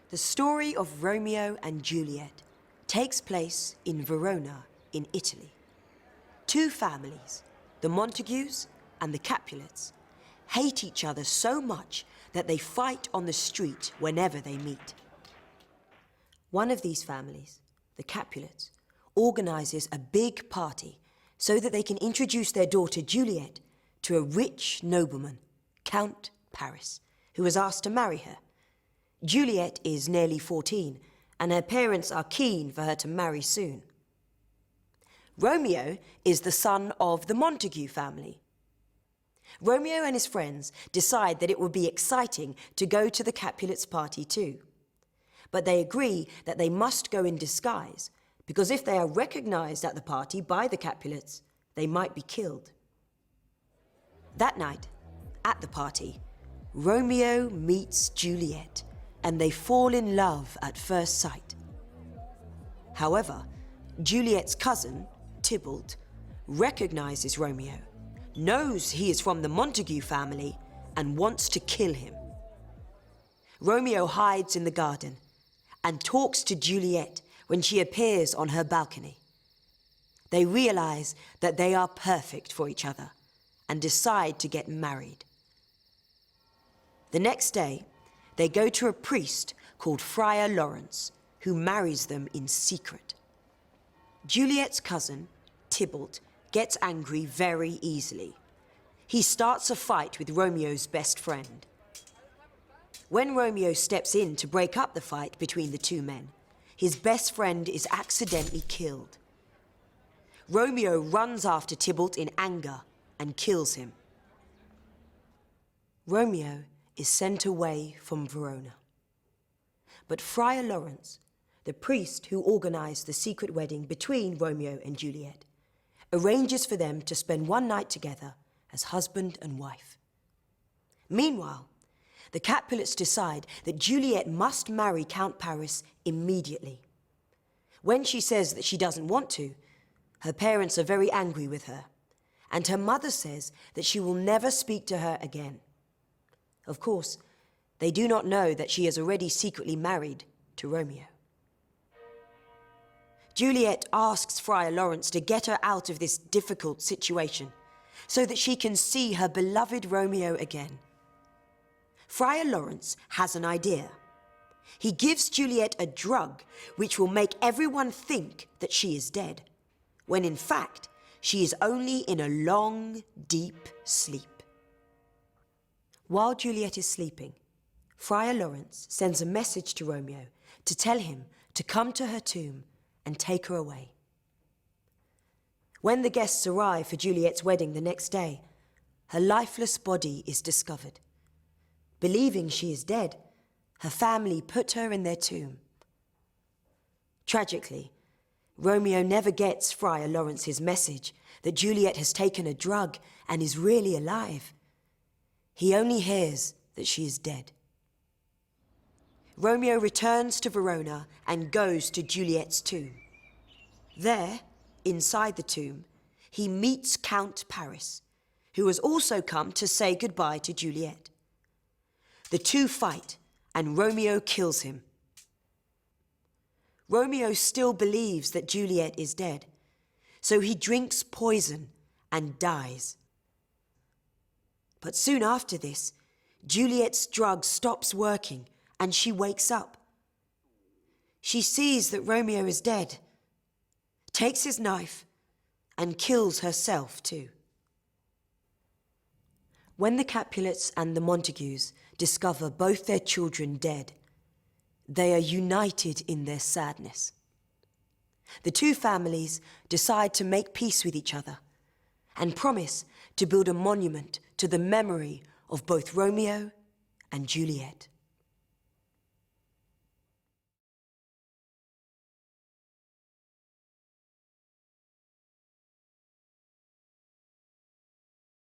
The story of Romeo and Juliet takes place in Verona in Italy. Two families, the Montagues and the Capulets, hate each other so much that they fight on the street whenever they meet. One of these families, the Capulets, organizes a big party so that they can introduce their daughter Juliet to a rich nobleman, Count Paris, who has asked to marry her. Juliet is nearly 14, and her parents are keen for her to marry soon. Romeo is the son of the Montague family. Romeo and his friends decide that it would be exciting to go to the Capulets' party too. But they agree that they must go in disguise, because if they are recognized at the party by the Capulets, they might be killed. That night, at the party, Romeo meets Juliet, and they fall in love at first sight. However, Juliet's cousin, Tybalt, recognizes Romeo, knows he is from the Montague family, and wants to kill him. Romeo hides in the garden and talks to Juliet when she appears on her balcony. They realize that they are perfect for each other and decide to get married. The next day, they go to a priest called Friar Lawrence, who marries them in secret. Juliet's cousin, Tybalt, gets angry very easily. He starts a fight with Romeo's best friend. When Romeo steps in to break up the fight between the two men, his best friend is accidentally killed. Romeo runs after Tybalt in anger and kills him. Romeo is sent away from Verona. But Friar Lawrence, the priest who organized the secret wedding between Romeo and Juliet, arranges for them to spend one night together as husband and wife. Meanwhile, the Capulets decide that Juliet must marry Count Paris immediately. When she says that she doesn't want to, her parents are very angry with her, and her mother says that she will never speak to her again. Of course, they do not know that she is already secretly married to Romeo. Juliet asks Friar Lawrence to get her out of this difficult situation so that she can see her beloved Romeo again. Friar Lawrence has an idea. He gives Juliet a drug which will make everyone think that she is dead, when in fact, she is only in a long, deep sleep. While Juliet is sleeping, Friar Lawrence sends a message to Romeo to tell him to come to her tomb and take her away. When the guests arrive for Juliet's wedding the next day, her lifeless body is discovered. Believing she is dead, her family put her in their tomb. Tragically, Romeo never gets Friar Lawrence's message that Juliet has taken a drug and is really alive. He only hears that she is dead. Romeo returns to Verona and goes to Juliet's tomb. There, inside the tomb, he meets Count Paris, who has also come to say goodbye to Juliet. The two fight, and Romeo kills him. Romeo still believes that Juliet is dead, so he drinks poison and dies. But soon after this, Juliet's drug stops working and she wakes up. She sees that Romeo is dead, takes his knife, and kills herself too. When the Capulets and the Montagues discover both their children dead, they are united in their sadness. The two families decide to make peace with each other and promise to build a monument to the memory of both Romeo and Juliet.